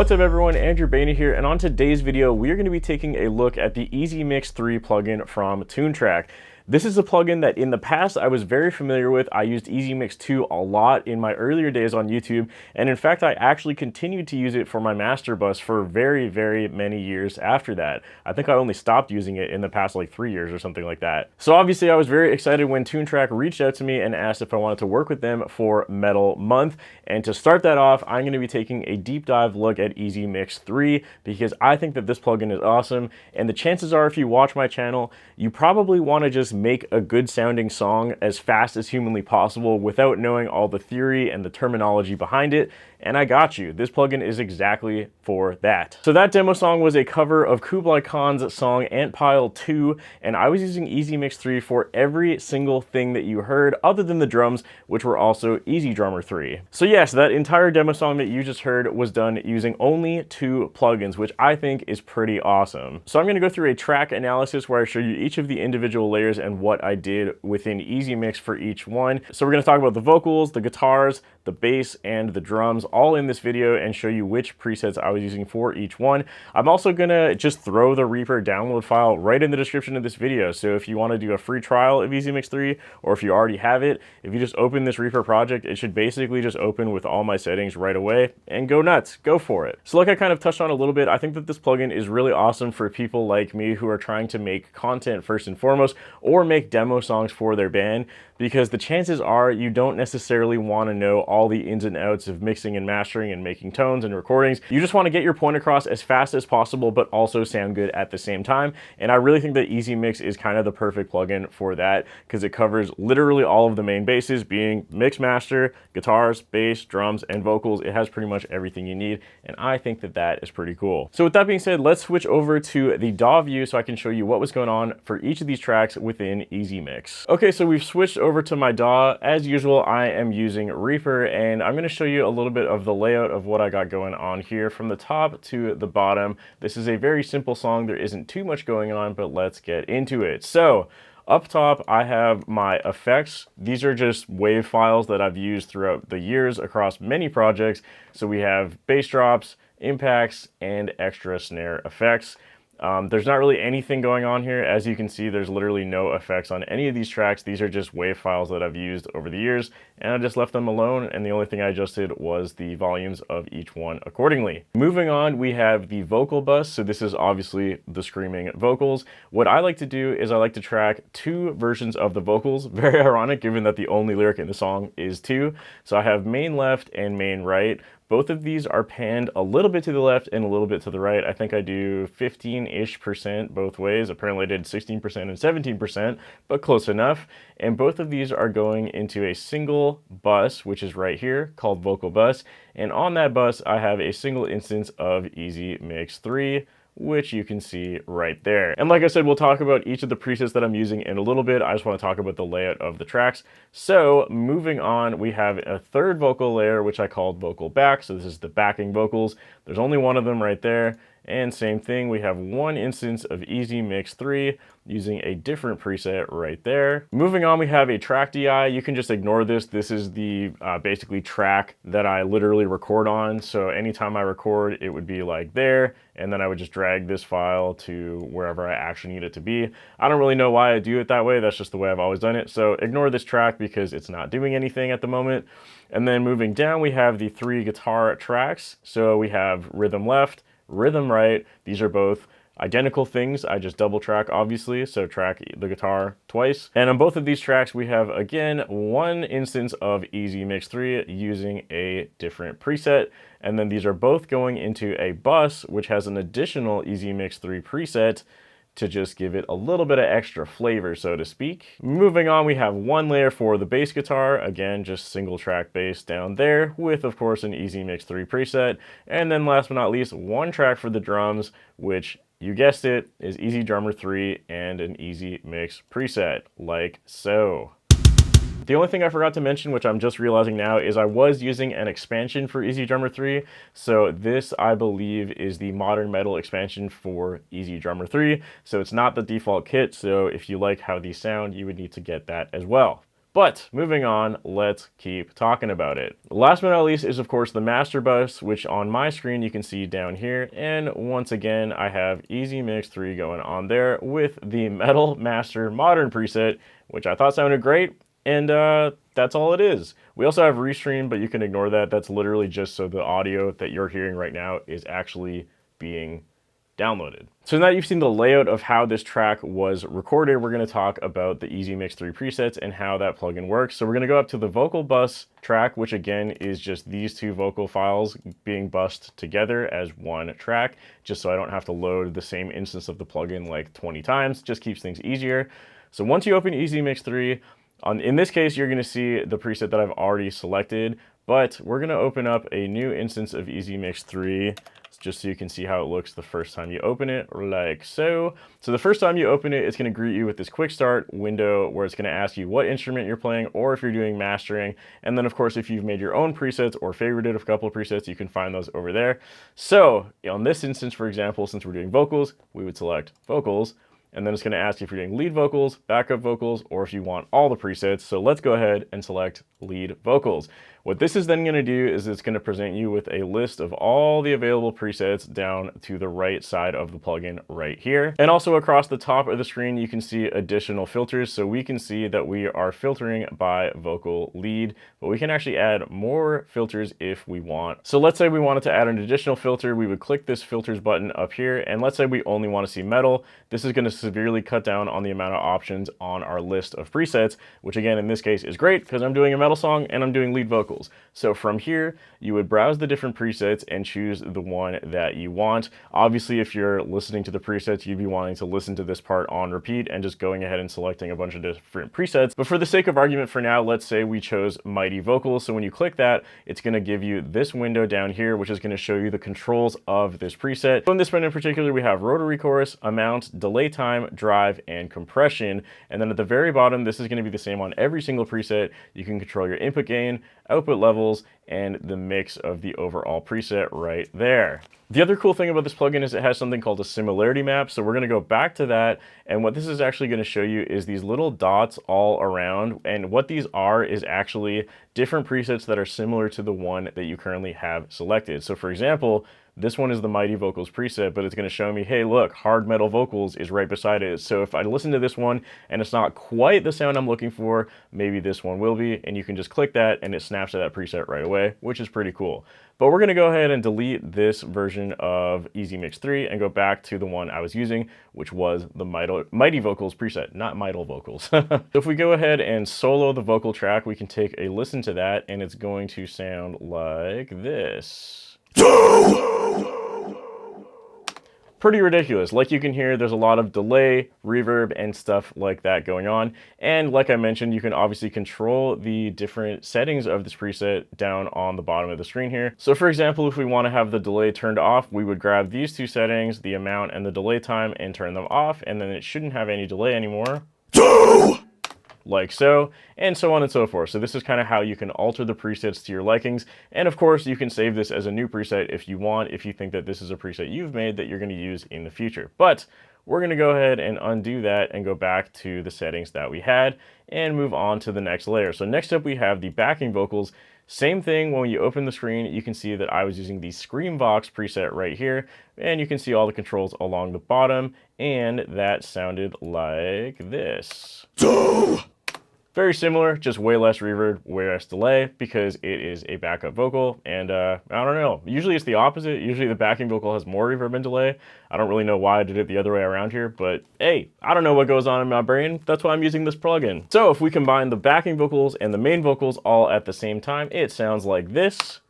What's up everyone, Andrew Baena here, and on today's video we are going to be taking a look at the EZmix 3 plugin from Toontrack. This is a plugin that in the past I was very familiar with. I used EZmix 2 a lot in my earlier days on YouTube, and in fact I actually continued to use it for my master bus for very many years after that. I think I only stopped using it in the past like 3 years or something like that. So obviously I was very excited when Toontrack reached out to me and asked if I wanted to work with them for Metal Month. And to start that off, I'm going to be taking a deep dive look at EZmix 3 because I think that this plugin is awesome, and the chances are if you watch my channel, you probably want to just make a good sounding song as fast as humanly possible without knowing all the theory and the terminology behind it, and I got you. This plugin is exactly for that. So that demo song was a cover of Kublai Khan's song Antpile 2, and I was using EZmix 3 for every single thing that you heard other than the drums, which were also EZdrummer 3. So yes, that entire demo song that you just heard was done using only 2 plugins, which I think is pretty awesome. So I'm going to go through a track analysis where I show you each of the individual layers and what I did within EZmix for each one. So we're going to talk about the vocals, the guitars, the bass, and the drums all in this video and show you which presets I was using for each one. I'm also going to just throw the Reaper download file right in the description of this video. So if you want to do a free trial of EZmix 3, or if you already have it, if you just open this Reaper project, it should basically just open with all my settings right away and go nuts, go for it. So like I kind of touched on a little bit, I think that this plugin is really awesome for people like me who are trying to make content first and foremost, or make demo songs for their band, because the chances are you don't necessarily want to know all the ins and outs of mixing and mastering and making tones and recordings. You just want to get your point across as fast as possible, but also sound good at the same time. And I really think that EZmix is kind of the perfect plugin for that, because it covers literally all of the main bases, being mix, master, guitars, bass, drums, and vocals. It has pretty much everything you need, and I think that that is pretty cool. So with that being said, let's switch over to the DAW view so I can show you what was going on for each of these tracks within EZmix. Okay, so we've switched over to my DAW. As usual, I am using Reaper, and I'm going to show you a little bit of the layout of what I got going on here from the top to the bottom. This is a very simple song. There isn't too much going on, but let's get into it. So up top, I have my effects. These are just wave files that I've used throughout the years across many projects. So we have bass drops, impacts, and extra snare effects. There's not really anything going on here. As you can see, there's literally no effects on any of these tracks. These are just wave files that I've used over the years, and I just left them alone, and the only thing I adjusted was the volumes of each one accordingly. Moving on, we have the vocal bus. So this is obviously the screaming vocals. What I like to do is I like to track 2 versions of the vocals. Very ironic given that the only lyric in the song is 2. So I have main left and main right. Both of these are panned a little bit to the left and a little bit to the right. I think I do 15-ish% both ways. Apparently I did 16% and 17%, but close enough. And both of these are going into a single bus, which is right here, called vocal bus. And on that bus, I have a single instance of EZmix 3, which you can see right there. And like I said, we'll talk about each of the presets that I'm using in a little bit. I just want to talk about the layout of the tracks. So moving on, we have a third vocal layer, which I called vocal back. So this is the backing vocals. There's only one of them right there. And same thing, we have one instance of EZmix 3 using a different preset right there. Moving on, we have a track DI. You can just ignore this. This is the basically track that I literally record on. So anytime I record, it would be like there, and then I would just drag this file to wherever I actually need it to be. I don't really know why I do it that way. That's just the way I've always done it. So ignore this track because it's not doing anything at the moment. And then moving down, we have the 3 guitar tracks. So we have rhythm left, rhythm right. These are both identical things. I just double track, obviously, so track the guitar twice. And on both of these tracks, we have, again, one instance of EZmix 3 using a different preset. And then these are both going into a bus, which has an additional EZmix 3 preset to just give it a little bit of extra flavor, so to speak. Moving on, we have one layer for the bass guitar. Again, just single track bass down there with, of course, an EZmix 3 preset. And then last but not least, one track for the drums, which, you guessed it, is EZdrummer 3 and an EZmix preset, like so. The only thing I forgot to mention, which I'm just realizing now, is I was using an expansion for EZdrummer 3. So this, I believe, is the Modern Metal expansion for EZdrummer 3. So it's not the default kit. So if you like how these sound, you would need to get that as well. But moving on, let's keep talking about it. Last but not least is of course the master bus, which on my screen you can see down here. And once again, I have EZmix 3 going on there with the Metal Master Modern preset, which I thought sounded great. And that's all it is. We also have Restream, but you can ignore that. That's literally just so the audio that you're hearing right now is actually being downloaded. So now you've seen the layout of how this track was recorded, we're going to talk about the EZmix 3 presets and how that plugin works. So we're going to go up to the vocal bus track, which again is just these two vocal files being bussed together as one track, just so I don't have to load the same instance of the plugin like 20 times. Just keeps things easier. So once you open EZmix 3, in this case, you're going to see the preset that I've already selected, but we're going to open up a new instance of EZmix 3 just so you can see how it looks the first time you open it, like so. So the first time you open it, it's going to greet you with this quick start window where it's going to ask you what instrument you're playing or if you're doing mastering. And then of course, if you've made your own presets or favorited a couple of presets, you can find those over there. So on this instance, for example, since we're doing vocals, we would select vocals. And then it's going to ask you if you're doing lead vocals, backup vocals, or if you want all the presets. So let's go ahead and select lead vocals. What this is then going to do is it's going to present you with a list of all the available presets down to the right side of the plugin right here. And also across the top of the screen, you can see additional filters. So we can see that we are filtering by vocal lead, but we can actually add more filters if we want. So let's say we wanted to add an additional filter. We would click this filters button up here. And let's say we only want to see metal. This is going to severely cut down on the amount of options on our list of presets, which again, in this case is great because I'm doing a metal song and I'm doing lead vocals. So from here, you would browse the different presets and choose the one that you want. Obviously, if you're listening to the presets, you'd be wanting to listen to this part on repeat and just going ahead and selecting a bunch of different presets. But for the sake of argument for now, let's say we chose Mighty Vocals. So when you click that, it's going to give you this window down here, which is going to show you the controls of this preset. So in this one in particular, we have rotary chorus, amount, delay time, drive, and compression. And then at the very bottom, this is going to be the same on every single preset. You can control your input gain, output levels, and the mix of the overall preset right there. The other cool thing about this plugin is it has something called a similarity map. So we're going to go back to that. And what this is actually going to show you is these little dots all around. And what these are is actually different presets that are similar to the one that you currently have selected. So for example, this one is the Mighty Vocals preset, but it's going to show me, hey, look, hard metal vocals is right beside it. So if I listen to this one and it's not quite the sound I'm looking for, maybe this one will be, and you can just click that and it snaps to that preset right away, which is pretty cool. But we're going to go ahead and delete this version of EZmix 3 and go back to the one I was using, which was the Mighty Vocals preset, not Mighty Vocals. So if we go ahead and solo the vocal track, we can take a listen to that, and it's going to sound like this. Pretty ridiculous. Like you can hear, there's a lot of delay, reverb, and stuff like that going on. And like I mentioned, you can obviously control the different settings of this preset down on the bottom of the screen here. So for example, if we want to have the delay turned off, we would grab these two settings, the amount and the delay time, and turn them off, and then it shouldn't have any delay anymore. Like so, and so on and so forth. So this is kind of how you can alter the presets to your likings. And of course, you can save this as a new preset if you want, if you think that this is a preset you've made that you're going to use in the future. But we're going to go ahead and undo that and go back to the settings that we had and move on to the next layer. So next up, we have the backing vocals. Same thing, when you open the screen, you can see that I was using the Screamvox preset right here, and you can see all the controls along the bottom, and that sounded like this. Very similar, just way less reverb, way less delay, because it is a backup vocal. And I don't know, usually it's the opposite. Usually the backing vocal has more reverb and delay. I don't really know why I did it the other way around here, but hey, I don't know what goes on in my brain. That's why I'm using this plugin. So if we combine the backing vocals and the main vocals all at the same time, it sounds like this,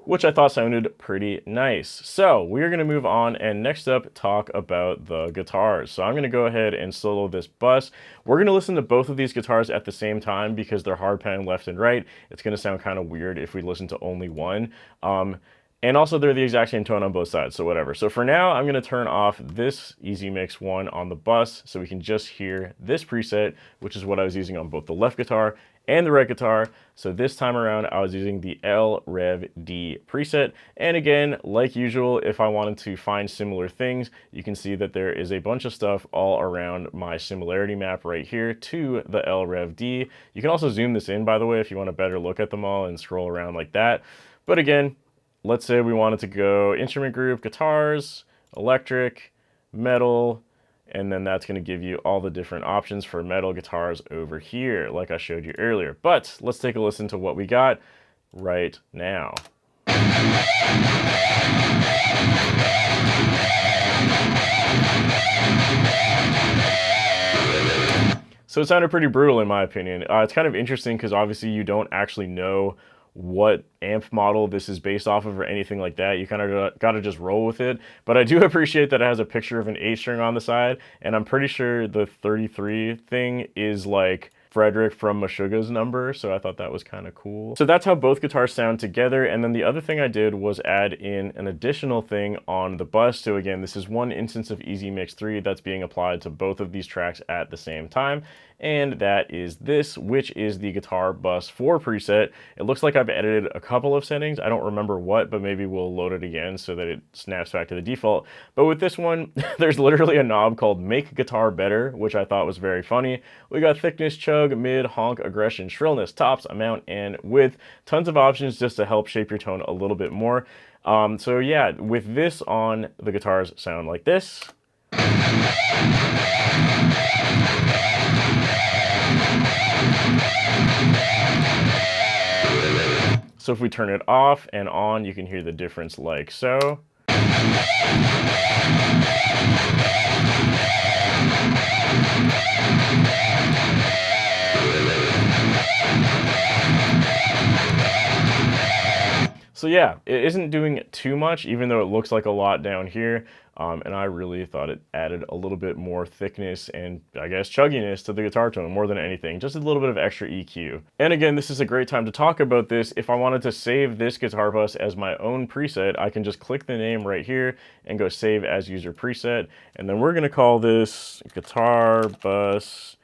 which I thought sounded pretty nice. So we're going to move on and next up talk about the guitars. So I'm going to go ahead and solo this bus. We're going to listen to both of these guitars at the same time because they're hard pan left and right. It's going to sound kind of weird if we listen to only one. And also they're the exact same tone on both sides, so whatever. So for now, I'm gonna turn off this EZmix one on the bus so we can just hear this preset, which is what I was using on both the left guitar and the right guitar. So this time around, I was using the L Rev D preset. And again, like usual, if I wanted to find similar things, you can see that there is a bunch of stuff all around my similarity map right here to the L Rev D. You can also zoom this in, by the way, if you want a better look at them all and scroll around like that. But again, let's say we wanted to go instrument group, guitars, electric, metal, and then that's going to give you all the different options for metal guitars over here, like I showed you earlier. But let's take a listen to what we got right now. So it sounded pretty brutal in my opinion. It's kind of interesting because obviously you don't actually know what amp model this is based off of or anything like that. You kind of got to just roll with it. But I do appreciate that it has a picture of an 8-string on the side, and I'm pretty sure the 33 thing is like Frederick from Meshuggah's number, so I thought that was kind of cool. So that's how both guitars sound together, and then the other thing I did was add in an additional thing on the bus. So again, this is one instance of EZmix 3 that's being applied to both of these tracks at the same time, and that is this, which is the Guitar Bus 4 preset. It looks like I've edited a couple of settings. I don't remember what, but maybe we'll load it again so that it snaps back to the default. But with this one, there's literally a knob called Make Guitar Better, which I thought was very funny. We got thickness, chug, mid, honk, aggression, shrillness, tops, amount, and width. Tons of options just to help shape your tone a little bit more. So yeah, with this on, the guitars sound like this. So if we turn it off and on, you can hear the difference like so. So yeah, it isn't doing too much, even though it looks like a lot down here. And I really thought it added a little bit more thickness and I guess chugginess to the guitar tone more than anything, just a little bit of extra EQ. And again, this is a great time to talk about this. If I wanted to save this guitar bus as my own preset, I can just click the name right here and go save as user preset. And then we're gonna call this Guitar Bus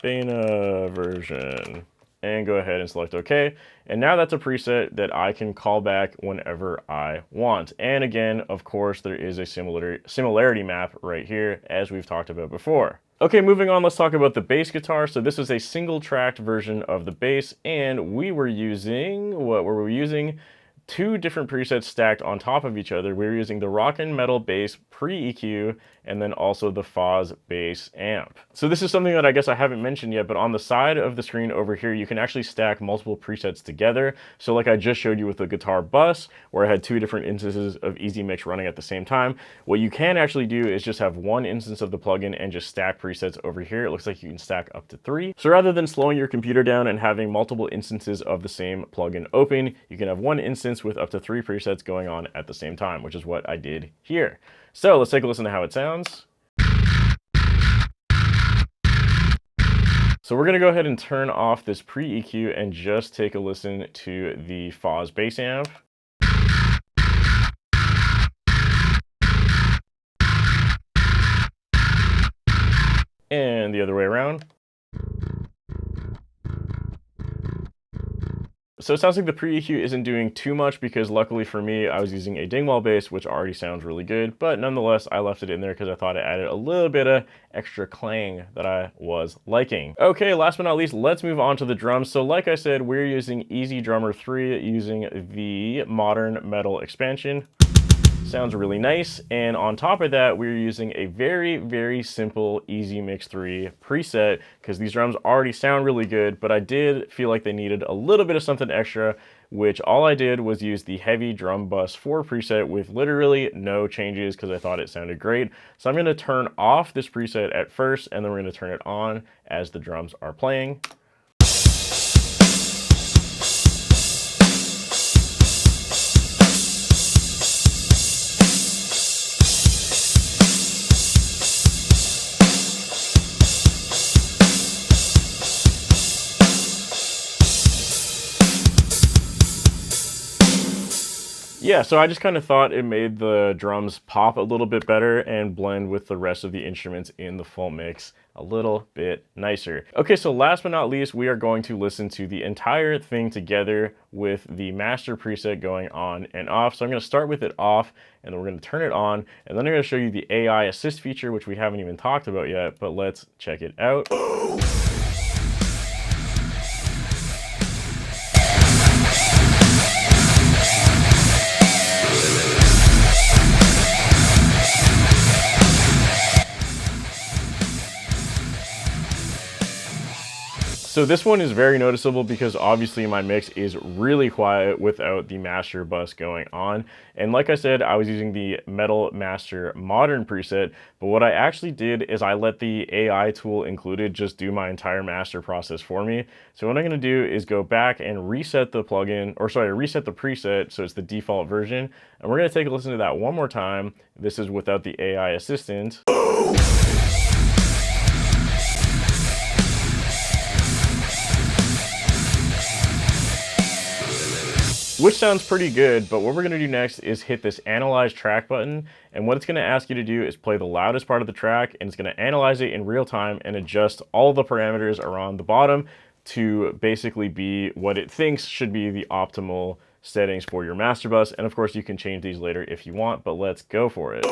Baena version. And go ahead and select OK. And now that's a preset that I can call back whenever I want. And again, of course, there is a similarity map right here, as we've talked about before. Okay, moving on, let's talk about the bass guitar. So this is a single tracked version of the bass, and we were using, what were we using? Two different presets stacked on top of each other. We were using the Rockin' Metal Bass Pre-EQ and then also the Foz Bass Amp. So this is something that I guess I haven't mentioned yet, but on the side of the screen over here, you can actually stack multiple presets together. So like I just showed you with the Guitar Bus, where I had two different instances of EZmix running at the same time, what you can actually do is just have one instance of the plugin and just stack presets over here. It looks like you can stack up to 3. So rather than slowing your computer down and having multiple instances of the same plugin open, you can have one instance with up to 3 presets going on at the same time, which is what I did here. So let's take a listen to how it sounds. So we're gonna go ahead and turn off this pre-EQ and just take a listen to the Foz Bass Amp. And the other way around. So it sounds like the pre-EQ isn't doing too much because luckily for me, I was using a Dingwall bass, which already sounds really good, but nonetheless, I left it in there because I thought it added a little bit of extra clang that I was liking. Okay, last but not least, let's move on to the drums. So like I said, we're using EZdrummer 3 using the Modern Metal expansion. Sounds really nice. And on top of that, we're using a very, very simple EZmix 3 preset because these drums already sound really good, but I did feel like they needed a little bit of something extra, which all I did was use the Heavy Drum Bus 4 preset with literally no changes because I thought it sounded great. So I'm going to turn off this preset at first, and then we're going to turn it on as the drums are playing. Yeah, so I just kind of thought it made the drums pop a little bit better and blend with the rest of the instruments in the full mix a little bit nicer. Okay, so last but not least, we are going to listen to the entire thing together with the master preset going on and off. So I'm going to start with it off, and then we're going to turn it on, and then I'm going to show you the AI assist feature, which we haven't even talked about yet, but let's check it out. So this one is very noticeable because obviously my mix is really quiet without the master bus going on. And like I said, I was using the Metal Master Modern preset, but what I actually did is I let the AI tool included just do my entire master process for me. So what I'm gonna do is go back and reset the plugin, or sorry, reset the preset so it's the default version. And we're gonna take a listen to that one more time. This is without the AI assistant. Which sounds pretty good, but what we're gonna do next is hit this analyze track button, and what it's gonna ask you to do is play the loudest part of the track, and it's gonna analyze it in real time and adjust all the parameters around the bottom to basically be what it thinks should be the optimal settings for your master bus. And of course you can change these later if you want, but let's go for it.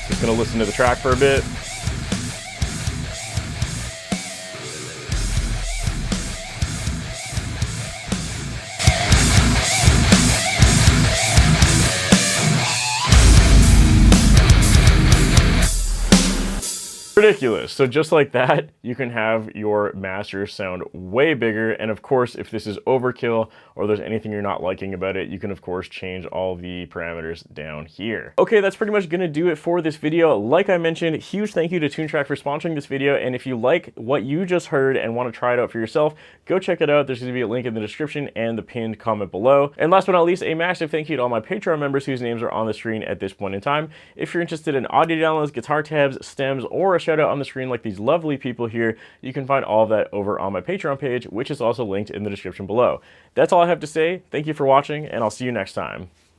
Just gonna listen to the track for a bit. Ridiculous. So just like that, you can have your master sound way bigger. And of course, if this is overkill or there's anything you're not liking about it, you can of course change all the parameters down here. Okay, that's pretty much gonna do it for this video. Like I mentioned, huge thank you to Toontrack for sponsoring this video. And if you like what you just heard and want to try it out for yourself, go check it out. There's gonna be a link in the description and the pinned comment below. And last but not least, a massive thank you to all my Patreon members whose names are on the screen at this point in time. If you're interested in audio downloads, guitar tabs, stems, or a shout out on the screen like these lovely people here, you can find all of that over on my Patreon page, which is also linked in the description below. That's all I have to say. Thank you for watching, and I'll see you next time.